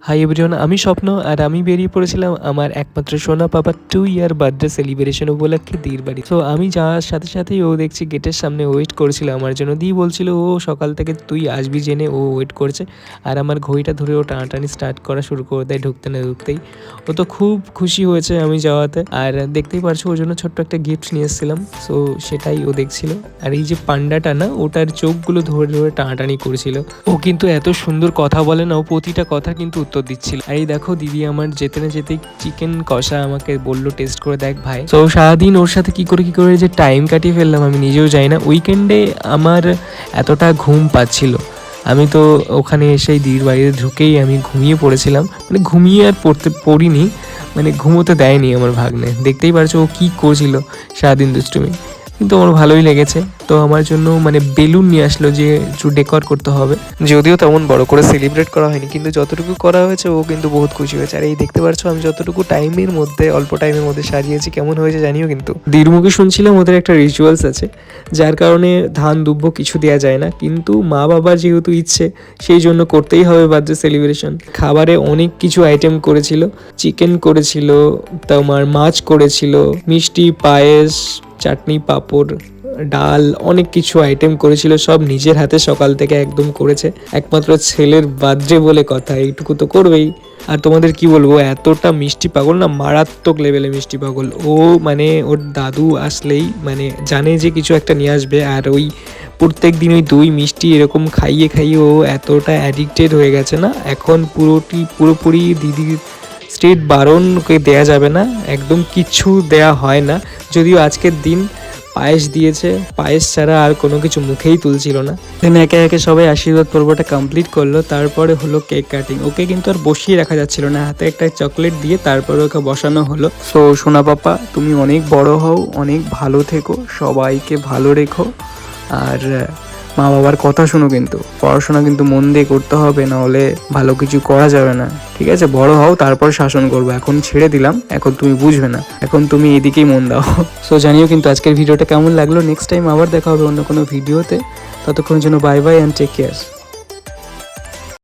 Hi everyone, আমি স্বপ্ন আর আমি বেরিয়ে পড়েছিলাম আমার একমাত্র সোনা পাপার 2 ইয়ার বার্থডে সেলিব্রেশন উপলক্ষে দির বাড়ি। তো আমি যাওয়ার সাথে সাথেই ও দেখছি গেটের সামনে ওয়েট করেছিল আমার জন্য। দি বলছিল ও সকাল থেকে তুই আসবি জেনে ও ওয়েট করছে, আর আমার ঘড়িটা ধরে ও টানাটানি স্টার্ট করা শুরু করে দেয় ঢুকতে না ঢুকতেই। ও তো খুব খুশি হয়েছে আমি যাওয়াতে, আর দেখতেই পারছো ওর জন্য ছোট্ট একটা গিফট নিয়ে এসেছিলাম। সো সেটাই ও দেখছিল, আর এই যে পান্ডাটা না, ওটার চোখগুলো ধরে ধরে টানাটানি করেছিল। ও কিন্তু এত সুন্দর কথা বলে না, ও প্রতিটা কথা কিন্তু উত্তর দিচ্ছিল। আর এই দেখো দিদি আমার যেতে না যেতেই চিকেন কষা আমাকে বললো টেস্ট করে দেখ ভাই। তো সারাদিন ওর সাথে কি করে যে টাইম কাটিয়ে ফেললাম আমি নিজেও যাই না। উইকেন্ডে আমার এতটা ঘুম পাচ্ছিল, আমি তো ওখানে এসেই দিদির বাড়িতে ঢুকেই আমি ঘুমিয়ে পড়েছিলাম। মানে ঘুমিয়ে আর পড়িনি, মানে ঘুমোতে দেয়নি আমার ভাগ্নে। দেখতেই পারছো ও কী করছিল সারাদিন দুষ্টুমি, কিন্তু আমার ভালোই লেগেছে। তো আমার জন্য মানে বেলুন নিয়ে আসলো যে একটু ডেকোর করতে হবে, যদিও তেমন বড় করে সেলিব্রেট করা হয়নি, কিন্তু যতটুকু করা হয়েছে ও কিন্তু বহুত খুশি হয়েছে। আর এই দেখতে পাচ্ছ আমি যতটুকু টাইমের মধ্যে, অল্প টাইমের মধ্যে সাজিয়েছি, কেমন হয়েছে জানিও। কিন্তু দিদির মুখে শুনছিলাম ওদের একটা রিচুয়ালস আছে, যার কারণে ধান দুব্য কিছু দেওয়া যায় না, কিন্তু মা বাবার যেহেতু ইচ্ছে সেই জন্য করতেই হবে বার্থডে সেলিব্রেশন। খাবারে অনেক কিছু আইটেম করেছিল, চিকেন করেছিল, তোমার মাছ করেছিল, মিষ্টি, পায়েস, চাটনি, পাঁপড়, ডাল, অনেক কিছু আইটেম করেছিল। সব নিজের হাতে সকাল থেকে একদম করেছে। একমাত্র ছেলের বার্থডে বলে কথা, এইটুকু তো করবেই। আর তোমাদের কি বলবো, এতটা মিষ্টি পাগল না, মারাত্মক লেভেলে মিষ্টি পাগল ও। মানে ওর দাদু আসলেই মানে জানে যে কিছু একটা নিয়ে আসবে, আর ওই প্রত্যেক দিন ওই দই মিষ্টি এরকম খাইয়ে খাইয়ে ও এতটা অ্যাডিক্টেড হয়ে গেছে না, এখন পুরোপুরি দিদির স্ট্রিট বারণ ওকে দেয়া যাবে না, একদম কিচ্ছু দেয়া হয় না। যদিও আজকের দিন পায়েস দিয়েছে, পায়েস ছাড়া আর কোনো কিছু মুখেই তুলছিল না। দেন একে একে সবাই আশীর্বাদ পর্বটা কমপ্লিট করলো, তারপরে হলো কেক কাটিং। ওকে কিন্তু আর বসিয়ে রাখা যাচ্ছিল না, হাতে একটা চকলেট দিয়ে তারপরে ওকে বসানো হলো। সো সোনা পাপা, তুমি অনেক বড় হও, অনেক ভালো থেকো, সবাইকে ভালো রেখো, আর মা বাবার কথা শোনো। কিন্তু পড়াশোনা কিন্তু মন দিয়ে করতে হবে, না হলে ভালো কিছু করা যাবে না, ঠিক আছে? বড় হও তারপর শাসন করবো, এখন ছেড়ে দিলাম, এখন তুমি বুঝবে না, এখন তুমি এদিকেই মন দাও। সো জানিও কিন্তু আজকের ভিডিওটা কেমন লাগলো। নেক্সট টাইম আবার দেখা হবে অন্য কোনো ভিডিওতে, ততক্ষণের জন্য bye bye and take care.